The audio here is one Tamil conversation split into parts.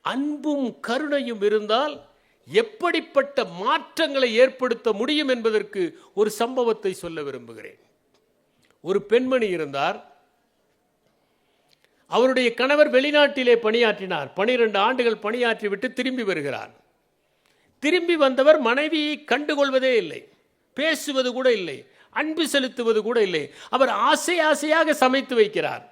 அன்பும் கருணையும் இருந்தால் எப்படிப்பட்ட மாற்றங்களை ஏற்படுத்த முடியும் என்பதற்கு ஒரு சம்பவத்தை சொல்ல விரும்புகிறேன். ஒரு பெண்மணி இருந்தார். அவருடைய கணவர் வெளிநாட்டிலே பணியாற்றினார். 12 ஆண்டுகள் பணியாற்றி விட்டு திரும்பி வருகிறார். திரும்பி வந்தவர் மனைவியை கண்டுகொள்வதே இல்லை, பேசுவது கூட இல்லை, அன்பு செலுத்துவது கூட இல்லை. அவர் ஆசையாக சமைத்து வைக்கிறார்.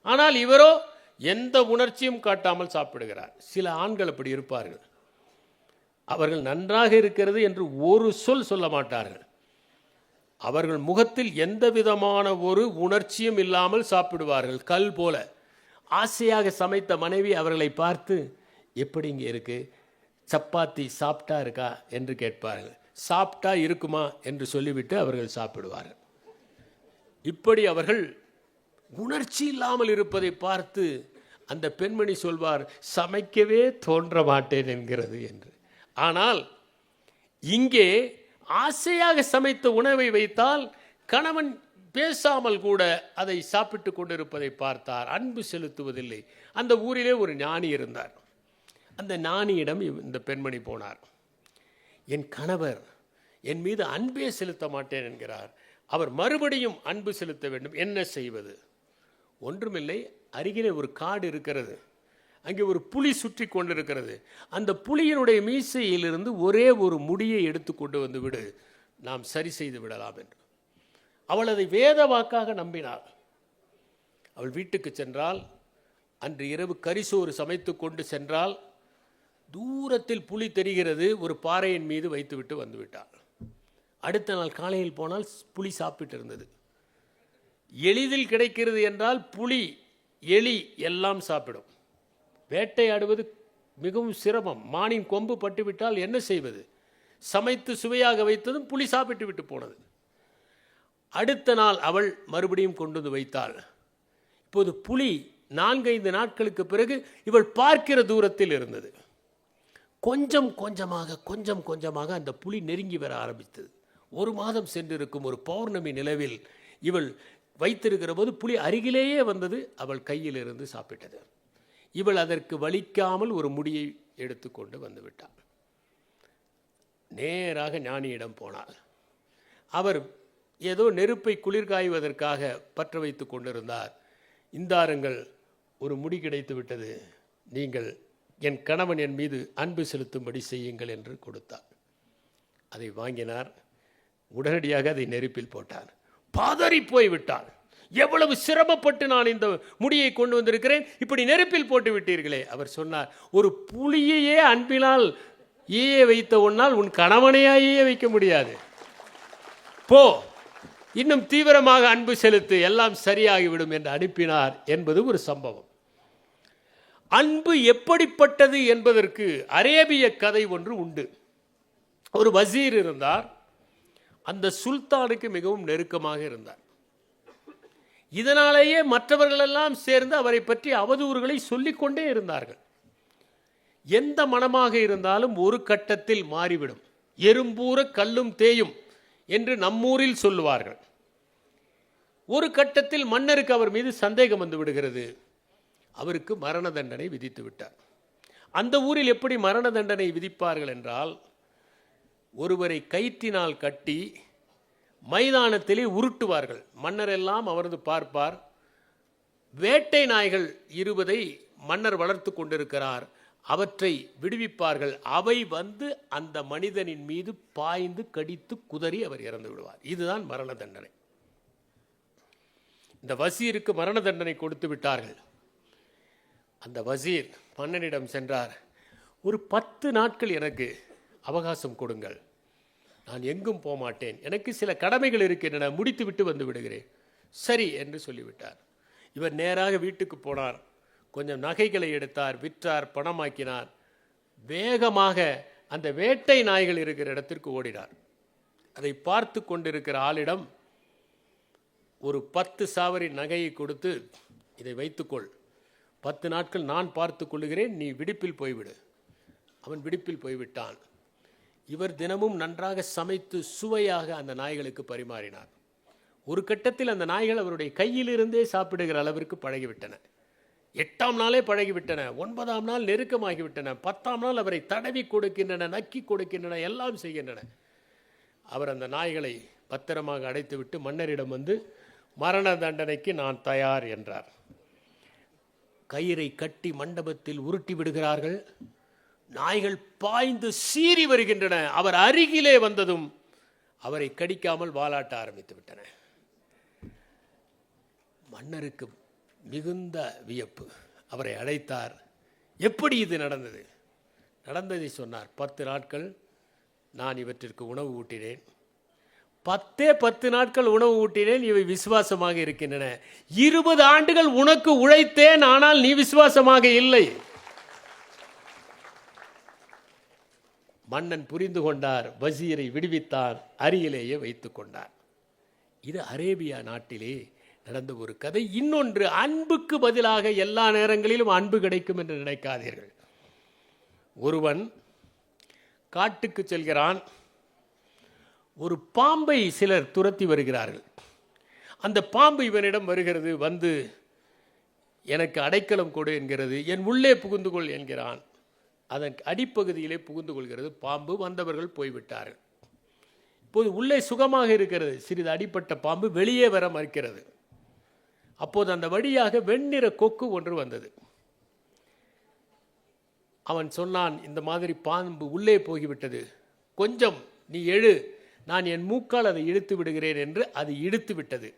ஆனால் இவரோ எந்த உணர்ச்சியும் காட்டாமல் சாப்பிடுகிறார். சில ஆண்கள் அப்படி இருப்பார்கள். அவர்கள் நன்றாக இருக்கிறது என்று ஒரு சொல் சொல்ல மாட்டார்கள். அவர்கள் முகத்தில் எந்த விதமான ஒரு உணர்ச்சியும் இல்லாமல் சாப்பிடுவார்கள். கல் போல. ஆசையாக சமைத்த மனைவி அவர்களை பார்த்து, எப்படி இங்கே இருக்கு, சப்பாத்தி சாப்பிட்டா இருக்கா என்று கேட்பார்கள். சாப்பிட்டா இருக்குமா என்று சொல்லிவிட்டு அவர்கள் சாப்பிடுவார்கள். இப்படி அவர்கள் உணர்ச்சி இல்லாமல் இருப்பதை பார்த்து அந்த பெண்மணி சொல்வார், சமைக்கவே தோன்ற மாட்டேன் என்கிறது என்று. ஆனால் இங்கே ஆசையாக சமைத்த உணவை வைத்தால் கணவன் பேசாமல் கூட அதை சாப்பிட்டு கொண்டிருப்பதை பார்த்தார். அன்பு செலுத்துவதில்லை. அந்த ஊரிலே ஒரு ஞானி இருந்தார். அந்த ஞானியிடம் இந்த பெண்மணி போனார். என் கணவர் என் மீது அன்பே செலுத்த மாட்டேன் என்கிறார். அவர் மறுபடியும் அன்பு செலுத்த வேண்டும், என்ன செய்வது? ஒன்றுமில்லை, அருகிலே ஒரு காடு இருக்கிறது. அங்கே ஒரு புலி சுற்றி கொண்டிருக்கிறது. அந்த புலியினுடைய மீசையிலிருந்து ஒரே ஒரு முடியை எடுத்து கொண்டு வந்து விடு, நாம் சரி செய்து விடலாம் என்று. அவள் அதை வேத வாக்காக நம்பினாள். அவள் வீட்டுக்கு சென்றால், அன்று இரவு கரிசோறு சமைத்து கொண்டு சென்றால், தூரத்தில் புலி தெரிகிறது, ஒரு பாறையின் மீது வைத்துவிட்டு வந்துவிட்டாள். அடுத்த நாள் காலையில் போனால் புலி சாப்பிட்டு இருந்தது. எளிதில் கிடைக்கிறது என்றால் புலி, எலி எல்லாம் சாப்பிடும். வேட்டையாடுவது மிகவும் சிரமம். மானின் கொம்பு பட்டுவிட்டால் என்ன செய்வது? சமைத்து சுவையாக வைத்ததும் புலி சாப்பிட்டு விட்டு போனது. அடுத்த நாள் அவள் மறுபடியும் கொண்டு வந்து வைத்தாள். இப்போது புலி 4-5 நாட்களுக்கு பிறகு இவள் பார்க்கிற தூரத்தில் இருந்தது. கொஞ்சம் கொஞ்சமாக அந்த புலி நெருங்கி வர ஆரம்பித்தது. 1 மாதம் சென்றிருக்கும் ஒரு பௌர்ணமி நிலவில் இவள் வைத்திருக்கிற போது புலி அருகிலேயே வந்தது. அவள் கையில் இருந்து சாப்பிட்டது. இவள் அதற்கு வலிக்காமல் ஒரு முடியை எடுத்துக்கொண்டு வந்துவிட்டாள். நேராக ஞானியிடம் போனாள். அவர் ஏதோ நெருப்பை குளிர்காய்வதற்காக பற்ற வைத்து கொண்டிருந்தார். இந்தாருங்கள், ஒரு முடி கிடைத்து விட்டது, நீங்கள் என் கணவன் என் மீது அன்பு செலுத்தும்படி செய்யுங்கள் என்று கொடுத்தார். அதை வாங்கினார். உடனடியாக அதை நெருப்பில் போட்டார். பதறி போய்விட்டார். எவ்வளவு சிரமப்பட்டு நான் இந்த முடியை கொண்டு வந்திருக்கிறேன், இப்படி நெருப்பில் போட்டு விட்டீர்களே. அவர் சொன்னார், ஒரு புலியையே அன்பினால் ஈய வைத்த உன்னால் உன் கணவனையே வைக்க முடியாது. போ, இன்னும் தீவிரமாக அன்பு செலுத்து, எல்லாம் சரியாகிவிடும் என்று அனுப்பினார் என்பது ஒரு சம்பவம். அன்பு எப்படிப்பட்டது என்பதற்கு அரேபிய கதை ஒன்று உண்டு. ஒரு வசீர் இருந்தார். அந்த சுல்தானுக்கு மிகவும் நெருக்கமாக இருந்தார். இதனாலேயே மற்றவர்களெல்லாம் சேர்ந்து அவரை பற்றி அவதூறுகளை சொல்லிக்கொண்டே இருந்தார்கள். எந்த மனமாக இருந்தாலும் ஒரு கட்டத்தில் மாறிவிடும். எறும்பூர கல்லும் தேயும் என்று நம்மூரில் சொல்லுவார்கள். ஒரு கட்டத்தில் மன்னருக்கு அவர் மீது சந்தேகம் வந்து விடுகிறது. அவருக்கு மரண தண்டனை விதித்து விட்டார். அந்த ஊரில் எப்படி மரண தண்டனை விதிப்பார்கள் என்றால், ஒருவரை கயிற்றினால் கட்டி மைதானத்திலே உருட்டுவார்கள். மன்னரெல்லாம் அமர்ந்து பார்ப்பார். வேட்டை நாய்கள் 20 மன்னர் வளர்த்து கொண்டிருக்கிறார். அவற்றை விடுவிப்பார்கள். அவை வந்து அந்த மனிதனின் மீது பாய்ந்து கடித்து குதறி அவர் இறந்து விடுவார். இதுதான் மரண தண்டனை. இந்த வசீருக்கு மரண தண்டனை கொடுத்து விட்டார்கள். அந்த வசீர் மன்னனிடம் சென்றார். ஒரு 10 நாட்கள் எனக்கு அவகாசம் கொடுங்கள், நான் எங்கும் போக மாட்டேன், எனக்கு சில கடமைகள் இருக்கின்றன, முடித்து விட்டு வந்து விடுகிறேன். சரி என்று சொல்லிவிட்டார். இவர் நேராக வீட்டுக்கு போனார். கொஞ்சம் நகைகளை எடுத்தார், விற்றார், பணமாக்கினார். வேகமாக அந்த வேட்டை நாய்கள் இருக்கிற இடத்திற்கு ஓடினார். அதை பார்த்து கொண்டிருக்கிற ஆளிடம் ஒரு 10 சாவரி நகையை கொடுத்து, இதை வைத்துக்கொள், 10 நாட்கள் நான் பார்த்து கொள்ளுகிறேன், நீ விடுப்பில் போய்விடு. அவன் விடுப்பில் போய்விட்டான். இவர் தினமும் நன்றாக சமைத்து சுவையாக அந்த நாய்களுக்கு பரிமாறினார். ஒரு கட்டத்தில் அந்த நாய்கள் அவருடைய கையிலிருந்தே சாப்பிடுகிற அளவிற்கு பழகிவிட்டன. 8ஆம் நாளே பழகிவிட்டன, 9ஆம் நாள் நெருக்கமாகிவிட்டன, 10ஆம் நாள் அவரை தடவி கொடுக்கின்றன, நக்கி கொடுக்கின்றன, எல்லாம் செய்கின்றன. அவர் அந்த நாய்களை பத்திரமாக அடைத்துவிட்டு மன்னரிடம் வந்து மரண தண்டனைக்கு நான் தயார் என்றார். கயிறை கட்டி மண்டபத்தில் உருட்டி விடுகிறார்கள். நாய்கள் பாய்ந்து சீறி வருகின்றன. அவர் அருகிலே வந்ததும் அவரை கடிக்காமல் வாலாட்ட ஆரம்பித்து விட்டன. மன்னருக்கு மிகுந்த வியப்பு. அவரை அழைத்தார். எப்படி இது நடந்தது? நடந்ததை சொன்னார். 10 நாட்கள் நான் இவற்றிற்கு உணவு ஊட்டினேன். 10 நாட்கள் உணவு ஊட்டினேன், இவை விசுவாசமாக இருக்கின்றன. 20 ஆண்டுகள் உனக்கு உழைத்தேன், ஆனால் நீ விசுவாசமாக இல்லை. மன்னன் புரிந்து கொண்டார். வசீரை விடுவித்தார், அருகிலேயே வைத்துக் கொண்டார். இது அரேபியா நாட்டிலே நடந்த ஒரு கதை. இன்னொன்று, அன்புக்கு பதிலாக எல்லா நேரங்களிலும் அன்பு கிடைக்கும் என்று நினைக்காதீர்கள். ஒருவன் காட்டுக்கு செல்கிறான். ஒரு பாம்பை சிலர் துரத்தி வருகிறார்கள். அந்த பாம்பு இவனிடம் வருகிறது. வந்து எனக்கு அடைக்கலம் கொடு என்கிறது. என் உள்ளே புகுந்து கொள் என்கிறான். அதன் அடிப்பகுதியிலே புகுந்து கொள்கிறது பாம்பு. வந்தவர்கள் போய்விட்டார்கள். இப்போது உள்ளே சுகமாக இருக்கிறது. சிறிது அடிப்பட்ட பாம்பு வெளியே வர மறுக்கிறது. அப்போது அந்த வழியாக வெண்ணிற கொக்கு ஒன்று வந்தது. அவன் சொன்னான், இந்த மாதிரி பாம்பு உள்ளே போய்விட்டது, கொஞ்சம் நீ எழு, நான் என் மூக்கால் அதை இழுத்து விடுகிறேன் என்று. அது இழுத்து விட்டது.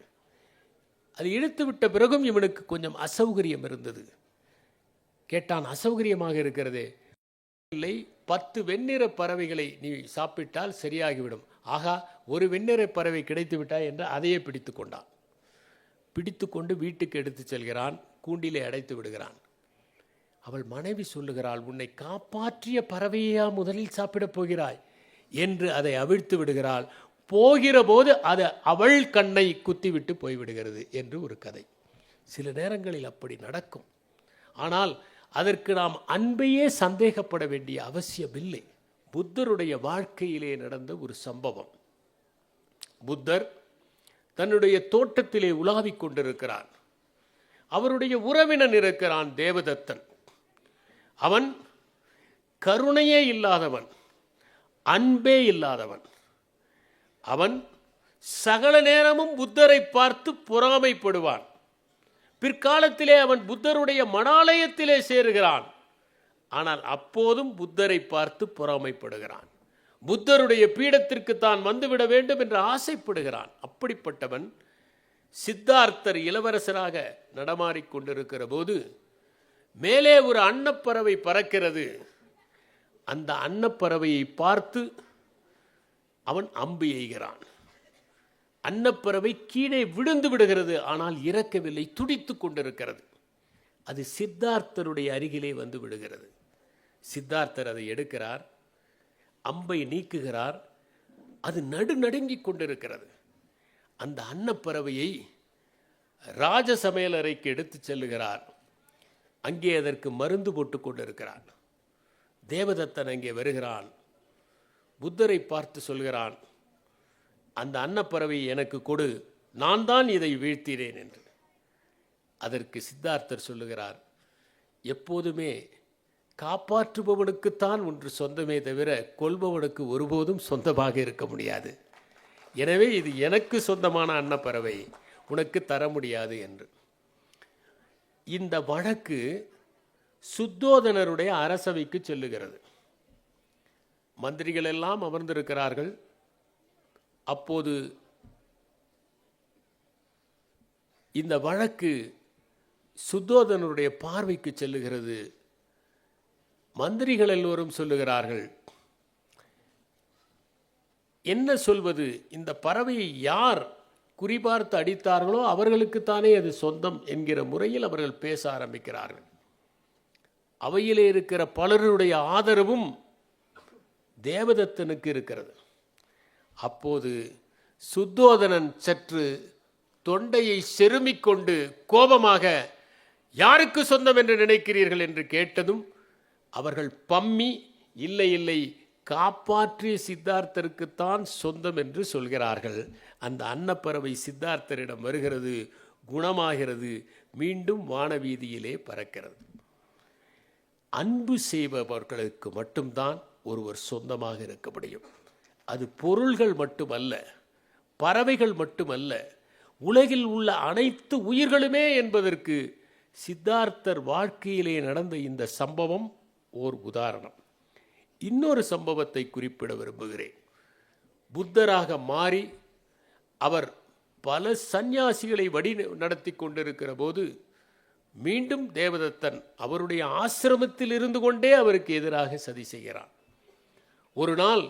அது இழுத்து விட்ட பிறகும் இவனுக்கு கொஞ்சம் அசௌகரியம் இருந்தது. கேட்டான், அசௌகரியமாக இருக்கிறதே. இல்லை, 10 வெண்ணிற பறவைகளை நீ சாப்பிட்டால் சரியாகிவிடும். ஆகா, ஒரு வெண்ணிற பறவை கிடைத்து விட்டாய் என்று அதையே பிடித்து கொண்டான். பிடித்து கொண்டு வீட்டுக்கு எடுத்து செல்கிறான். கூண்டிலே அடைத்து விடுகிறான். அவள் மனைவி சொல்லுகிறாள், உன்னை காப்பாற்றிய பறவையா முதலில் சாப்பிடப் போகிறாய் என்று அதை அவிழ்த்து விடுகிறாள். போகிற போது அது அவள் கண்ணை குத்திவிட்டு போய்விடுகிறது என்று ஒரு கதை. சில நேரங்களில் அப்படி நடக்கும். ஆனால் அதற்கு நாம் அன்பையே சந்தேகப்பட வேண்டிய அவசியமில்லை. புத்தருடைய வாழ்க்கையிலே நடந்த ஒரு சம்பவம். புத்தர் தன்னுடைய தோட்டத்திலே உலாவிக் கொண்டிருக்கிறான். அவருடைய உறவினன் இருக்கிறான், தேவதத்தன். அவன் கருணையே இல்லாதவன், அன்பே இல்லாதவன். அவன் சகல நேரமும் புத்தரை பார்த்து பொறாமைப்படுவான். பிற்காலத்திலே அவன் புத்தருடைய மடாலயத்திலே சேருகிறான். ஆனால் அப்போதும் புத்தரை பார்த்து பொறாமைப்படுகிறான். புத்தருடைய பீடத்திற்கு தான் வந்துவிட வேண்டும் என்று ஆசைப்படுகிறான். அப்படிப்பட்டவன் சித்தார்த்தர் இளவரசராக நடமாடிக்கொண்டிருக்கிற போது மேலே ஒரு அன்னப்பறவை பறக்கிறது. அந்த அன்னப்பறவையை பார்த்து அவன் அம்பு எய்கிறான். அன்னப்பறவை கீழே விழுந்து விடுகிறது. ஆனால் இறக்கவில்லை, துடித்து கொண்டிருக்கிறது. அது சித்தார்த்தருடைய அருகிலே வந்து விடுகிறது. சித்தார்த்தர் அதை எடுக்கிறார், அம்பை நீக்குகிறார். அது நடுநடுங்கிக் கொண்டிருக்கிறது. அந்த அன்னப்பறவையை ராஜ சமையலறைக்கு எடுத்து செல்லுகிறார். அங்கே அதற்கு மருந்து போட்டு கொண்டிருக்கிறான். தேவதத்தன் அங்கே வருகிறான். புத்தரை பார்த்து சொல்கிறான், அந்த அன்னப்பறவை எனக்கு கொடு, நான் தான் இதை வீழ்த்தினேன் என்று. அதற்கு சித்தார்த்தர் சொல்லுகிறார், எப்போதுமே காப்பாற்றுபவனுக்குத்தான் ஒன்று சொந்தமே தவிர கொல்பவனுக்கு ஒருபோதும் சொந்தமாக இருக்க முடியாது. எனவே இது எனக்கு சொந்தமான அன்னப்பறவை, உனக்கு தர முடியாது என்று. இந்த வழக்கு சுத்தோதனருடைய அரசவைக்கு செல்லுகிறது. மந்திரிகள் எல்லாம் அமர்ந்திருக்கிறார்கள். அப்போது இந்த வழக்கு சுத்தோதனருடைய பார்வைக்கு செல்லுகிறது. மந்திரிகள் எல்லோரும் சொல்லுகிறார்கள், என்ன சொல்வது, இந்த பறவையை யார் குறிபார்த்து அடித்தார்களோ அவர்களுக்குத்தானே அது சொந்தம் என்கிற முறையில் அவர்கள் பேச ஆரம்பிக்கிறார்கள். அவையிலே இருக்கிற பலருடைய ஆதரவும் தேவதத்தனுக்கு இருக்கிறது. அப்போது சுத்தோதனன் சற்று தொண்டையை செருமிக்கொண்டு கோபமாக, யாருக்கு சொந்தம் என்று நினைக்கிறீர்கள் என்று கேட்டதும் அவர்கள் பம்மி, இல்லை இல்லை, காப்பாற்றிய சித்தார்த்தருக்குத்தான் சொந்தம் என்று சொல்கிறார்கள். அந்த அன்னப்பறவை சித்தார்த்தரிடம் வருகிறது, குணமாகிறது, மீண்டும் வானவீதியிலே பறக்கிறது. அன்பு செய்பவர்களுக்கு மட்டும்தான் ஒருவர் சொந்தமாக இருக்க முடியும். அது பொருள்கள் மட்டுமல்ல, பறவைகள் மட்டுமல்ல, உலகில் உள்ள அனைத்து உயிர்களுமே என்பதற்கு சித்தார்த்தர் வாழ்க்கையிலே நடந்த இந்த சம்பவம் ஓர் உதாரணம். இன்னொரு சம்பவத்தை குறிப்பிட விரும்புகிறேன். புத்தராக மாறி அவர் பல சந்நியாசிகளை வழி நடத்தி கொண்டிருக்கிற போது மீண்டும் தேவதத்தன் அவருடைய ஆசிரமத்தில் இருந்து கொண்டே அவருக்கு எதிராக சதி செய்கிறான். ஒரு நாள்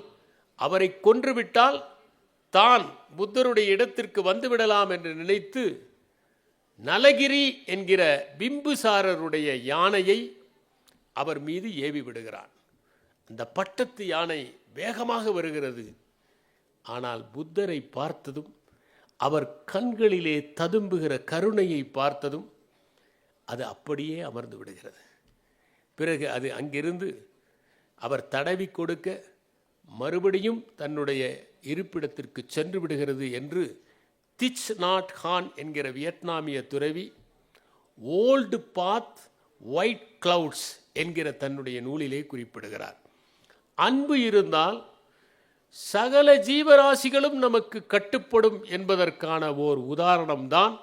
அவரை கொன்றுவிட்டால் தான் புத்தருடைய இடத்திற்கு வந்துவிடலாம் என்று நினைத்து நலகிரி என்கிற பிம்புசாரருடைய யானையை அவர் மீது ஏவி விடுகிறான். அந்த பட்டத்து யானை வேகமாக வருகிறது. ஆனால் புத்தரை பார்த்ததும், அவர் கண்களிலே ததும்புகிற கருணையை பார்த்ததும் அது அப்படியே அமர்ந்து விடுகிறது. பிறகு அது அங்கிருந்து அவர் தடவி கொடுக்க மறுபடியும் தன்னுடைய இருப்பிடத்திற்கு சென்று விடுகிறது என்று திச் நாட் ஹான் என்கிற வியட்நாமிய துறவி ஓல்டு பாத் ஒயிட் கிளவுட்ஸ் என்கிற தன்னுடைய நூலிலே குறிப்பிடுகிறார். அன்பு இருந்தால் சகல ஜீவராசிகளும் நமக்கு கட்டுப்படும் என்பதற்கான ஓர் உதாரணம்தான்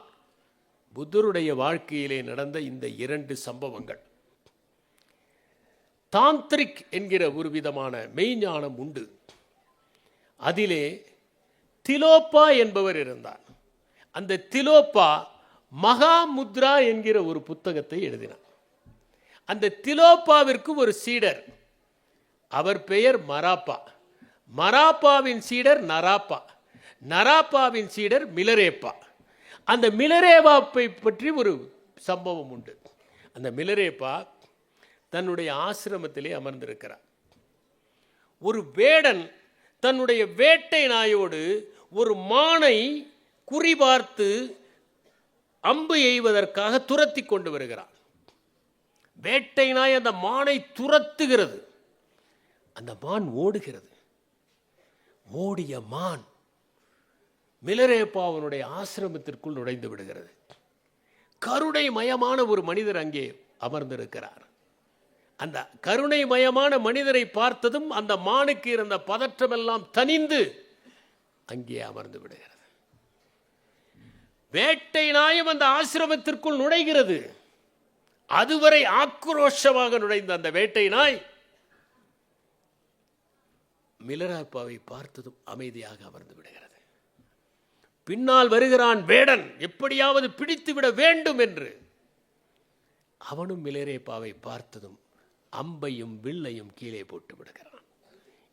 புத்தருடைய வாழ்க்கையிலே நடந்த இந்த 2 சம்பவங்கள். தாந்திரிக் என்கிற ஒரு விதமான மெய்ஞானம் உண்டு. அதிலே திலோப்பா என்பவர் இருந்தார். அந்த திலோப்பா மகாமுத்ரா என்கிற ஒரு புத்தகத்தை எழுதினார். அந்த திலோப்பாவிற்கு ஒரு சீடர், அவர் பெயர் மராப்பா. மராப்பாவின் சீடர் நராப்பா, நராப்பாவின் சீடர் மிலரேப்பா. அந்த மிலரேவாப்பை பற்றி ஒரு சம்பவம் உண்டு. அந்த மிலரேப்பா தன்னுடைய ஆசிரமத்திலே அமர்ந்திருக்கிறார். ஒரு வேடன் தன்னுடைய வேட்டை நாயோடு ஒரு மானை குறிபார்த்து அம்பு எய்வதற்காக துரத்தி கொண்டு வருகிறான். வேட்டை நாய் அந்த மானை துரத்துகிறது. அந்த மான் ஓடுகிறது. ஓடிய மான் மிலரேப்பாவனுடைய ஆசிரமத்திற்குள் நுழைந்து விடுகிறது. கருணை மயமான ஒரு மனிதர் அங்கே அமர்ந்திருக்கிறார். அந்த கருணை மயமான மனிதரை பார்த்ததும் அந்த மானுக்கு இருந்த பதற்றமெல்லாம் தணிந்து அங்கே அமர்ந்து விடுகிறது. வேட்டை நாயும் அந்த ஆசிரமத்திற்குள் நுழைகிறது. அதுவரை ஆக்ரோஷமாக நுழைந்த அந்த வேட்டை நாய் மிலரேப்பாவை பார்த்ததும் அமைதியாக அமர்ந்து விடுகிறது. பின்னால் வருகிறான் வேடன், எப்படியாவது பிடித்துவிட வேண்டும் என்று. அவனும் மிலரேப்பாவை பார்த்ததும் அம்பையும் வில்லையும் கீழே போட்டு விடுகிறான்.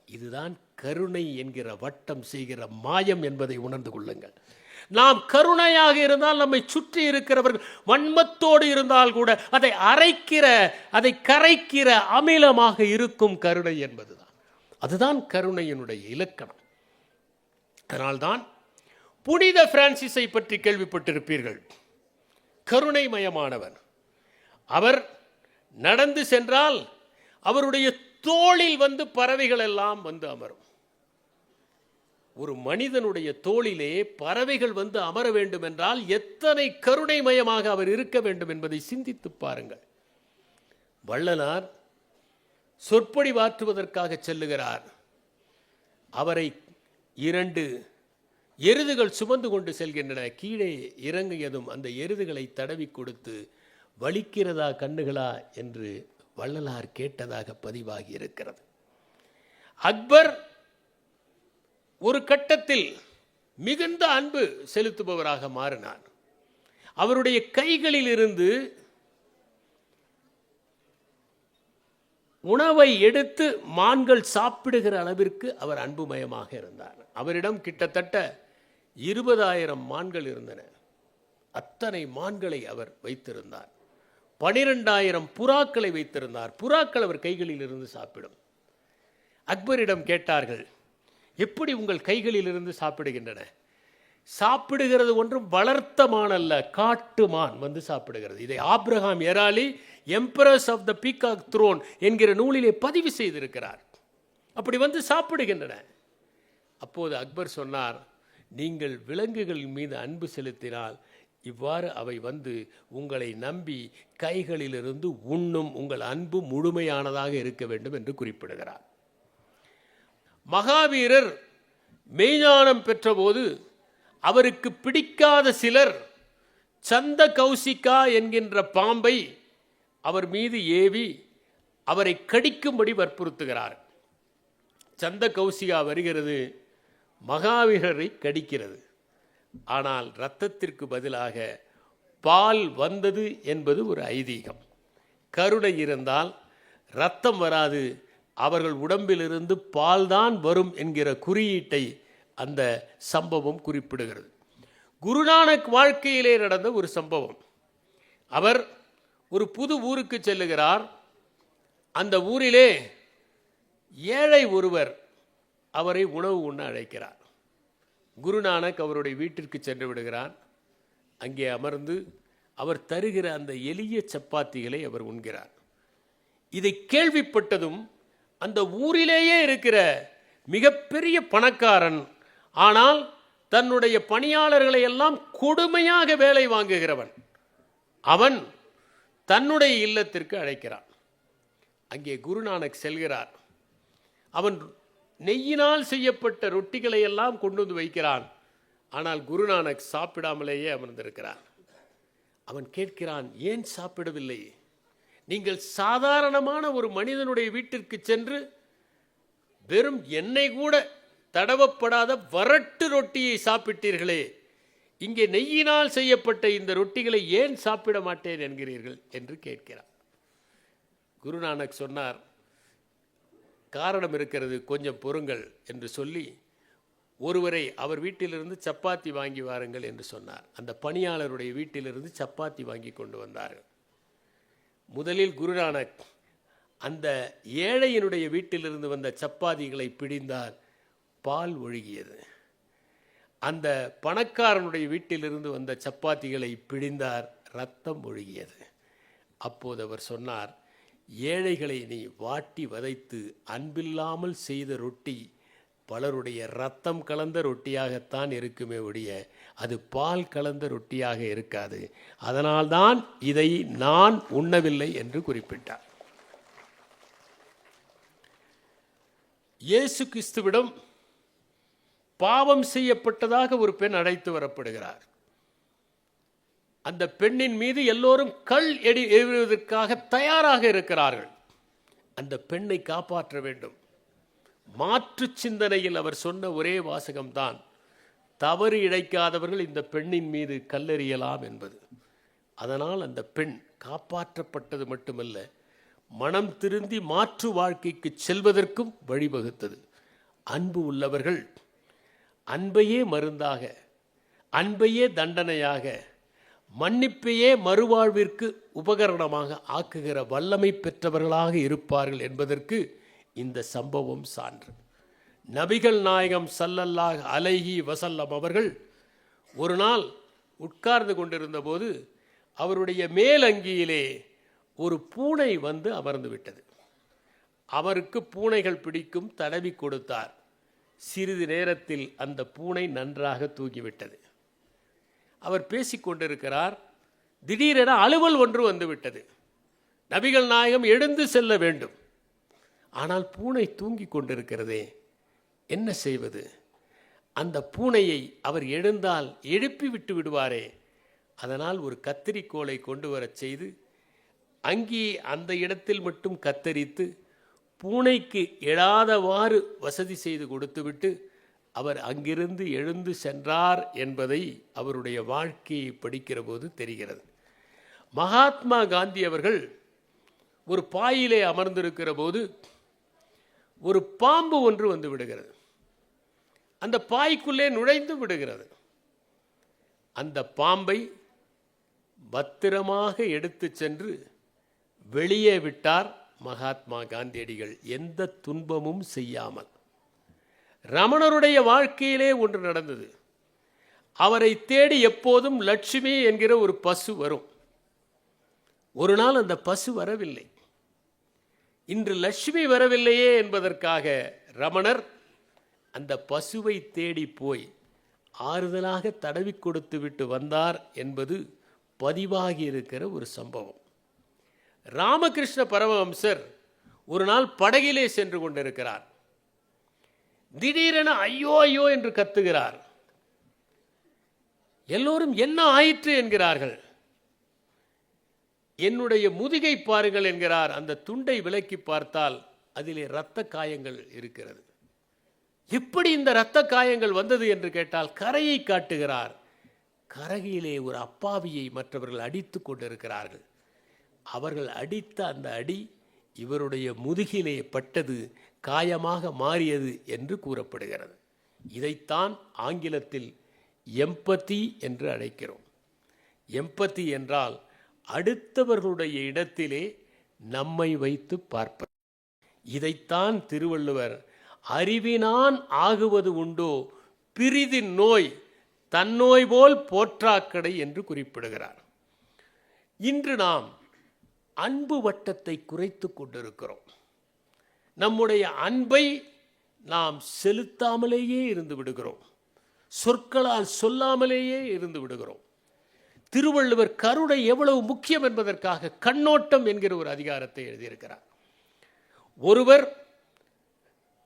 இதுதான் கருணை என்கிற வட்டம் செய்கிற மாயம் என்பதை உணர்ந்து கொள்ளுங்கள். நாம் கருணையாக இருந்தால் நம்மை சுற்றி இருக்கிறவர்கள் வன்மத்தோடு இருந்தால் கூட அதை அரைக்கிற, அதை கரைக்கிற அமிலமாக இருக்கும் கருணை என்பதுதான். அதுதான் கருணையினுடைய இலக்கணம். அதனால்தான் புனித பிரான்சிஸை பற்றி கேள்விப்பட்டிருப்பீர்கள். கருணைமயமானவர். அவர் நடந்து சென்றால் அவருடைய தோளில் வந்து பறவைகள் எல்லாம் வந்து அமரும். ஒரு மனிதனுடைய தோளிலே பறவைகள் வந்து அமர வேண்டும் என்றால் எத்தனை கருணைமயமாக அவர் இருக்க வேண்டும் என்பதை சிந்தித்து பாருங்கள். வள்ளலார் சொற்பொழிவாற்றுவதற்காக செல்லுகிறார். அவரை 2 எருதுகள் சுமந்து கொண்டு செல்கின்றன. கீழே இறங்கியதும் அந்த எருதுகளை தடவி கொடுத்து வலிக்கிறதா கண்ணுகளா என்று வள்ளலார் கேட்டதாக பதிவாகி இருக்கிறது. அக்பர் ஒரு கட்டத்தில் மிகுந்த அன்பு செலுத்துபவராக மாறினார். அவருடைய கைகளில் இருந்து உணவை எடுத்து மான்கள் சாப்பிடுகிற அளவிற்கு அவர் அன்புமயமாக இருந்தார். அவரிடம் கிட்டத்தட்ட 20,000 மான்கள் இருந்தன. அத்தனை மான்களை அவர் வைத்திருந்தார். 12,000 புறாக்களை வைத்திருந்தார். புறாக்கள் அவர் கைகளில் இருந்து சாப்பிடும். அக்பரிடம் கேட்டார்கள், எப்படி உங்கள் கைகளில் இருந்து சாப்பிடுகின்றன? சாப்பிடுகிறது ஒன்றும் வளர்த்த மான் அல்ல, காட்டு மான் வந்து சாப்பிடுகிறது. இதை Abraham Eraly emperors of the peacock throne என்கிற நூலிலே பதிவு செய்திருக்கிறார். அப்படி வந்து சாப்பிடுகின்றன. அப்போது அக்பர் சொன்னார், நீங்கள் விலங்குகள் மீது அன்பு செலுத்தினால் இவ்வாறு அவை வந்து உங்களை நம்பி கைகளிலிருந்து உண்ணும். உங்கள் அன்பு முழுமையானதாக இருக்க வேண்டும் என்று குறிப்பிடுகிறார். மகாவீரர் மெய்ஞானம் பெற்றபோது அவருக்கு பிடிக்காத சிலர் சந்த கௌசிகா என்கின்ற பாம்பை அவர் மீது ஏவி அவரை கடிக்கும்படி வற்புறுத்துகிறார். சந்த கௌசிகா வருகிறது, மகாவீரரை கடிக்கிறது. ஆனால் இரத்தத்திற்கு பதிலாக பால் வந்தது என்பது ஒரு ஐதீகம். கருணை இருந்தால் இரத்தம் வராது, அவர்கள் உடம்பிலிருந்து பால்தான் வரும் என்கிற குறியீட்டை அந்த சம்பவம் குறிப்பிடுகிறது. குருநானக் வாழ்க்கையிலே நடந்த ஒரு சம்பவம். அவர் ஒரு புது ஊருக்கு செல்லுகிறார். அந்த ஊரிலே ஏழை ஒருவர் அவரை உணவு உண்ண அழைக்கிறார். குருநானக் அவருடைய வீட்டிற்கு சென்று விடுகிறார். அங்கே அமர்ந்து அவர் தருகிற அந்த எளிய சப்பாத்திகளை அவர் உண்கிறார். இதை கேள்விப்பட்டதும் அந்த ஊரிலேயே இருக்கிற மிகப்பெரிய பணக்காரன், ஆனால் தன்னுடைய பணியாளர்களை எல்லாம் கொடுமையாக வேலை வாங்குகிறவன், அவன் தன்னுடைய இல்லத்திற்கு அழைக்கிறான். அங்கே குருநானக் செல்கிறார். அவன் நெய்யினால் செய்யப்பட்ட ரொட்டிகளை எல்லாம் கொண்டு வந்து வைக்கிறான். ஆனால் குருநானக் சாப்பிடாமலேயே அமர்ந்திருக்கிறான். அவன் கேட்கிறான், ஏன் சாப்பிடவில்லை? நீங்கள் சாதாரணமான ஒரு மனிதனுடைய வீட்டிற்கு சென்று வெறும் எண்ணெய் கூட தடவப்படாத வறட்டு ரொட்டியை சாப்பிட்டீர்களே, இங்கே நெய்யினால் செய்யப்பட்ட இந்த ரொட்டிகளை ஏன் சாப்பிட மாட்டேன் என்கிறீர்கள் என்று கேட்கிறார். குருநானக் சொன்னார், காரணம் இருக்கிறது, கொஞ்சம் பொறுங்கள் என்று சொல்லி ஒருவரை அவர் வீட்டிலிருந்து சப்பாத்தி வாங்கி வாருங்கள் என்று சொன்னார். அந்த பணியாளருடைய வீட்டிலிருந்து சப்பாத்தி வாங்கி கொண்டு வந்தார்கள். முதலில் குருநானக் அந்த ஏழையினுடைய வீட்டிலிருந்து வந்த சப்பாத்திகளை பிடிந்தார், பால் ஒழுகியது. அந்த பணக்காரனுடைய வீட்டிலிருந்து வந்த சப்பாத்திகளை பிடிந்தார், இரத்தம் ஒழுகியது. அப்போது அவர் சொன்னார், ஏழைகளை நீ வாட்டி வதைத்து அன்பில்லாமல் செய்த ரொட்டி பலருடைய இரத்தம் கலந்த ரொட்டியாகத்தான் இருக்குமே ஒழிய அது பால் கலந்த ரொட்டியாக இருக்காது. அதனால்தான் இதை நான் உண்ணவில்லை என்று குறிப்பிட்டார். இயேசு கிறிஸ்துவிடம் பாவம் செய்யப்பட்டதாக ஒரு பெண் அழைத்து வரப்படுகிறார். அந்த பெண்ணின் மீது எல்லோரும் கல் எறிவதற்காக தயாராக இருக்கிறார்கள். அந்த பெண்ணை காப்பாற்ற வேண்டும். மாற்று சிந்தனையில் அவர் சொன்ன ஒரே வாசகம்தான், தவறு இழைக்காதவர்கள் இந்த பெண்ணின் மீது கல்லெறியலாம் என்பது. அதனால் அந்த பெண் காப்பாற்றப்பட்டது மட்டுமல்ல, மனம் திருந்தி மாற்று வாழ்க்கைக்கு செல்வதற்கும் வழிவகுத்தது. அன்பு உள்ளவர்கள் அன்பையே மருந்தாக, அன்பையே தண்டனையாக, மன்னிப்பையே மறுவாழ்விற்கு உபகரணமாக ஆக்குகிற வல்லமை பெற்றவர்களாக இருப்பார்கள் என்பதற்கு இந்த சம்பவம் சான்று. நபிகள் நாயகம் ஸல்லல்லாஹு அலைஹி வஸல்லம் அவர்கள் ஒரு நாள் உட்கார்ந்து கொண்டிருந்த போது அவருடைய மேலங்கியிலே ஒரு பூனை வந்து அமர்ந்து விட்டது. அவருக்கு பூனைகள் பிடிக்கும், தடவி கொடுத்தார். சிறிது நேரத்தில் அந்த பூனை நன்றாக தூங்கிவிட்டது. அவர் பேசிக்கொண்டிருக்கிறார். திடீரென அலுவல் ஒன்று வந்துவிட்டது. நபிகள் நாயகம் எழுந்து செல்ல வேண்டும். ஆனால் பூனை தூங்கி கொண்டிருக்கிறதே, என்ன செய்வது? அந்த பூனையை அவர் எழுந்தால் எழுப்பி விட்டு விடுவாரே. அதனால் ஒரு கத்தரிக்கோலை கொண்டு வரச் செய்து அங்கே அந்த இடத்தில் மட்டும் கத்தரித்து பூனைக்கு எழாதவாறு வசதி செய்து கொடுத்துவிட்டு அவர் அங்கிருந்து எழுந்து சென்றார் என்பதை அவருடைய வாழ்க்கையை படிக்கிற போது தெரிகிறது. மகாத்மா காந்தி அவர்கள் ஒரு பாயிலே அமர்ந்திருக்கிற போது ஒரு பாம்பு ஒன்று வந்து விடுகிறது. அந்த பாய்க்குள்ளே நுழைந்து விடுகிறது. அந்த பாம்பை பத்திரமாக எடுத்து சென்று வெளியே விட்டார் மகாத்மா காந்தியடிகள், எந்த துன்பமும் செய்யாமல். ரமணருடைய வாழ்க்கையிலே ஒன்று நடந்தது. அவரை தேடி எப்போதும் லட்சுமி என்கிற ஒரு பசு வரும். ஒரு நாள் அந்த பசு வரவில்லை. இன்று லட்சுமி வரவில்லையே என்பதற்காக ரமணர் அந்த பசுவை தேடி போய் ஆறுதலாக தடவி கொடுத்து விட்டு வந்தார் என்பது பதிவாகி இருக்கிற ஒரு சம்பவம். ராமகிருஷ்ண பரமஹம்சர் ஒரு நாள் படகிலே சென்று கொண்டிருக்கிறார். திடீரென ஐயோ ஐயோ என்று கத்துகிறார். எல்லோரும் என்ன ஆயிற்று என்கிறார்கள். என்னுடைய முதுகை பாருங்கள் என்கிறார். அந்த துண்டை விலக்கி பார்த்தால் அதிலே இரத்த காயங்கள் இருக்கிறது. எப்படி இந்த இரத்த காயங்கள் வந்தது என்று கேட்டால் கரையை காட்டுகிறார். கரையிலே ஒரு அப்பாவியை மற்றவர்கள் அடித்து கொண்டிருக்கிறார்கள். அவர்கள் அடித்த அந்த அடி இவருடைய முதுகிலே பட்டது, காயமாக மாறியது என்று கூறப்படுகிறது. இதைத்தான் ஆங்கிலத்தில் எம்பதி என்று அழைக்கிறோம். எம்பதி என்றால் அடுத்தவர்களுடைய இடத்திலே நம்மை வைத்து பார்ப்பது. இதைத்தான் திருவள்ளுவர் அறிவினான் ஆகுவது உண்டோ பிரிதின் நோய் தன்னோய் போல் போற்றாக்கடை என்று குறிப்பிடுகிறார். இன்று நாம் அன்பு வட்டத்தை குறைத்து கொண்டிருக்கிறோம். நம்முடைய அன்பை நாம் செலுத்தாமலேயே இருந்து விடுகிறோம். சொற்களால் சொல்லாமலேயே இருந்து விடுகிறோம். திருவள்ளுவர் கருணை எவ்வளவு முக்கியம் என்பதற்காக கண்ணோட்டம் என்கிற ஒரு அதிகாரத்தை எழுதியிருக்கிறார். ஒருவர்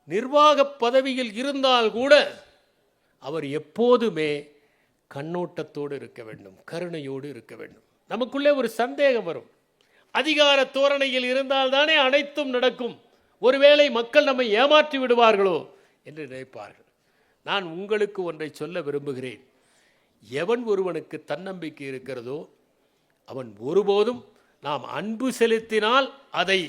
நிர்வாக பதவியில் இருந்தால் கூட அவர் எப்போதுமே கண்ணோட்டத்தோடு இருக்க வேண்டும், கருணையோடு இருக்க வேண்டும். நமக்குள்ளே ஒரு சந்தேகம் வரும். அதிகார தோரணையில் இருந்தால் தானே அனைத்தும் நடக்கும், ஒருவேளை மக்கள் நம்மை ஏமாற்றி விடுவார்களோ என்று நினைப்பார்கள். நான் உங்களுக்கு ஒன்றை சொல்ல விரும்புகிறேன். எவன் ஒருவனுக்கு தன்னம்பிக்கை இருக்கிறதோ அவன் ஒருபோதும் நாம் அன்பு செலுத்தினால் அதை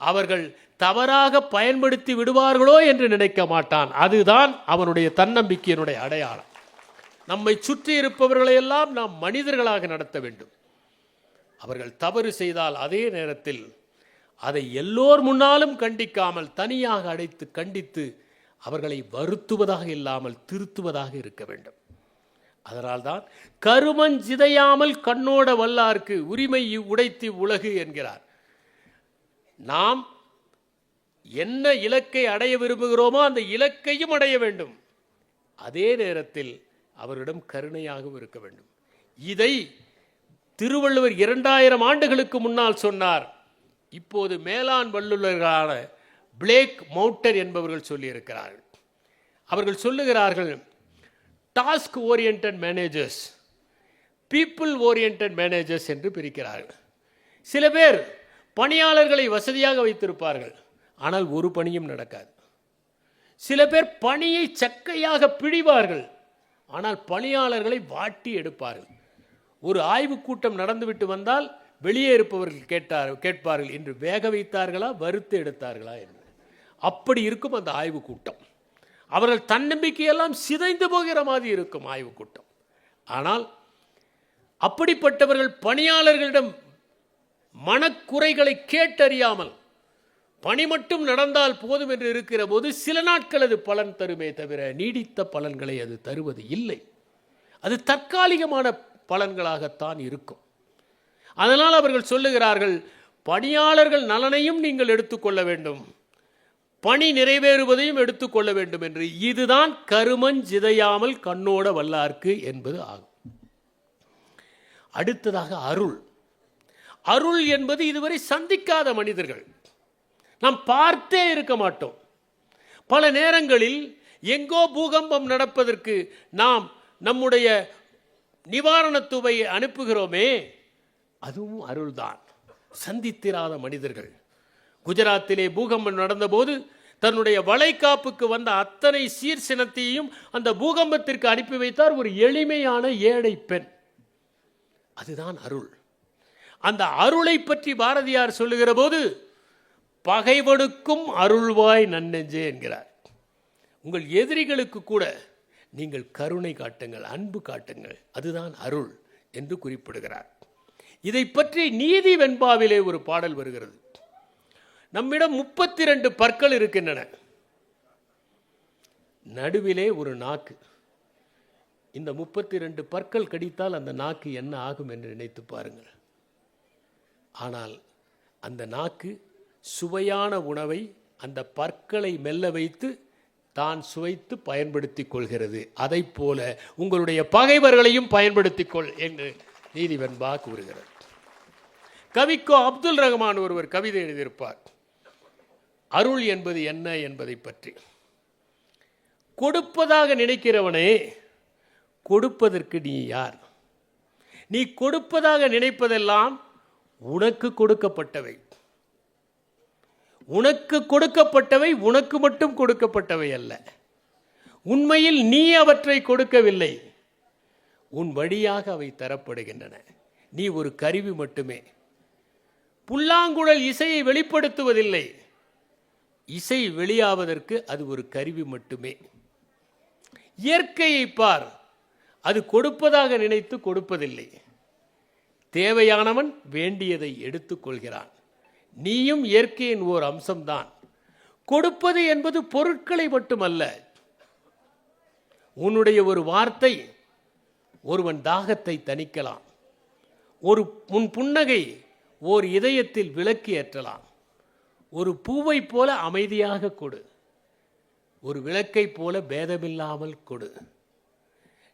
அவர்கள் தவறாக பயன்படுத்தி விடுவார்களோ என்று நினைக்க மாட்டான். அதுதான் அவனுடைய தன்னம்பிக்கையினுடைய அடையாளம். நம்மை சுற்றி இருப்பவர்களையெல்லாம் நாம் மனிதர்களாக நடத்த வேண்டும். அவர்கள் தவறு செய்தால் அதே நேரத்தில் அதை எல்லோர் முன்னாலும் கண்டிக்காமல் தனியாக அடைத்து கண்டித்து அவர்களை வருத்துவதாக இல்லாமல் திருத்துவதாக இருக்க வேண்டும். அதனால்தான் கருமஞ்சிதையாமல் கண்ணோட வல்லார்க்கு உரிமை உடைத்தி உலகு என்கிறார். நாம் என்ன இலக்கை அடைய விரும்புகிறோமோ அந்த இலக்கையும் அடைய வேண்டும். அதே நேரத்தில் அவரிடம் கருணையாகவும் இருக்க வேண்டும். இதை திருவள்ளுவர் 2000 ஆண்டுகளுக்கு முன்னால் சொன்னார். இப்போது மேலாண் வல்லுநர்களான பிளேக் மவுண்டன் என்பவர்கள் சொல்லியிருக்கிறார்கள். அவர்கள் சொல்லுகிறார்கள், task oriented managers, people oriented managers என்று பிரிக்கிறார்கள். சில பேர் பணியாளர்களை வசதியாக வைத்திருப்பார்கள், ஆனால் ஒரு பணியும் நடக்காது. சில பேர் பணியை சக்கையாக பிழிவார்கள், ஆனால் பணியாளர்களை வாட்டி எடுப்பார்கள். ஒரு ஆய்வுக் கூட்டம் நடந்துவிட்டு வந்தால் வெளியே இருப்பவர்கள் கேட்பார்கள், இன்று வேக வைத்தார்களா வறுத்து எடுத்தார்களா என்று. அப்படி இருக்கும் அந்த ஆய்வுக் கூட்டம். அவர்கள் தன்னம்பிக்கையெல்லாம் சிதைந்து போகிற மாதிரி இருக்கும் ஆய்வுக் கூட்டம். ஆனால் அப்படிப்பட்டவர்கள் பணியாளர்களிடம் மனக்குறைகளை கேட்டறியாமல் பணி மட்டும் நடந்தால் போதும் என்று இருக்கிற போது சில நாட்கள் அது பலன் தருமே தவிர நீடித்த பலன்களை அது தருவது இல்லை. அது தற்காலிகமான பலன்களாகத்தான் இருக்கும். அதனால் அவர்கள் சொல்லுகிறார்கள், பணியாளர்கள் நலனையும் நீங்கள் எடுத்துக்கொள்ள வேண்டும், பணி நிறைவேறுவதையும் எடுத்துக்கொள்ள வேண்டும் என்று. இதுதான் கருமஞ்சிதையாமல் கண்ணோட வல்லார்க்கு என்பது ஆகும். அடுத்ததாக அருள். அருள் என்பது இதுவரை சந்திக்காத மனிதர்கள். நாம் பார்த்தே இருக்க மாட்டோம். பல நேரங்களில் எங்கோ பூகம்பம் நடப்பதற்கு நாம் நம்முடைய நிவாரணத்துவை அனுப்புகிறோமே, அதுவும் அருள்தான். சந்தித்திராத மனிதர்கள். குஜராத்திலே பூகம்பம் நடந்தபோது தன்னுடைய வளைகாப்புக்கு வந்த அத்தனை சீர்சினத்தையும் அந்த பூகம்பத்திற்கு அனுப்பி வைத்தார் ஒரு எளிமையான ஏழை பெண். அதுதான் அருள். அந்த அருளை பற்றி பாரதியார் சொல்லுகிற போது, பகைவனுக்கும் அருள்வாய் நன்னெஞ்சே என்கிறார். உங்கள் எதிரிகளுக்கு கூட நீங்கள் கருணை காட்டுங்கள், அன்பு காட்டுங்கள், அதுதான் அருள் என்று குறிப்பிடுகிறார். இதை பற்றி நீதி வெண்பாவிலே ஒரு பாடல் வருகிறது. நம்மிடம் 32 பற்கள் இருக்கின்றன, நடுவிலே ஒரு நாக்கு. இந்த 32 பற்கள் கடித்தால் அந்த நாக்கு என்ன ஆகும் என்று நினைத்து பாருங்கள். ஆனால் அந்த நாக்கு சுவையான உணவை அந்த பற்களை மெல்ல வைத்து தான் சுவைத்து பயன்படுத்திக் கொள்கிறது. அதைப் போல உங்களுடைய பகைவர்களையும் பயன்படுத்திக் கொள் என்று நீதிவெண்பா கூறுகிறார். கவிக்கோ அப்துல் ரஹ்மான் ஒருவர் கவிதை எழுதியிருப்பார், அருள் என்பது என்ன என்பதை பற்றி. கொடுப்பதாக நினைக்கிறவனே, கொடுப்பதற்கு நீ யார்? நீ கொடுப்பதாக நினைப்பதெல்லாம் உனக்கு கொடுக்கப்பட்டவை. உனக்கு கொடுக்கப்பட்டவை உனக்கு மட்டும் கொடுக்கப்பட்டவை அல்ல. உண்மையில் நீ அவற்றை கொடுக்கவில்லை, உன் வழியாக அவை தரப்படுகின்றன. நீ ஒரு கருவி மட்டுமே. புல்லாங்குழல் இசையை வெளிப்படுத்துவதில்லை, இசை வெளியாவதற்கு அது ஒரு கருவி மட்டுமே. இயற்கையை பார், அது கொடுப்பதாக நினைத்து கொடுப்பதில்லை. தேவையானவன் வேண்டியதை எடுத்துக்கொள்கிறான். நீயும் இயற்கையின் ஓர் அம்சம்தான். கொடுப்பது என்பது பொருட்களை மட்டுமல்ல. உன்னுடைய ஒரு வார்த்தை ஒருவன் தாகத்தை தணிக்கலாம். உன் புன்னகை ஓர் இதயத்தில் விளக்கு ஏற்றலாம். ஒரு பூவை போல அமைதியாக கொடு, ஒரு விளக்கை போல பேதமில்லாமல் கொடு.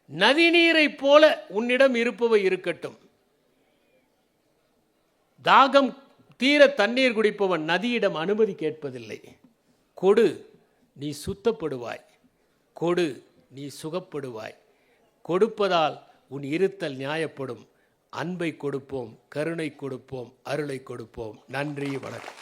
நதிநீரை போல உன்னிடம் இருப்பவை இருக்கட்டும். தாகம் தீர தண்ணீர் குடிப்பவன் நதியிடம் அனுமதி கேட்பதில்லை. கொடு, நீ சுத்தப்படுவாய். கொடு, நீ சுகப்படுவாய். கொடுப்பதால் உன் இருத்தல் நியாயப்படும். அன்பை கொடுப்போம், கருணை கொடுப்போம், அருளை கொடுப்போம். நன்றி, வணக்கம்.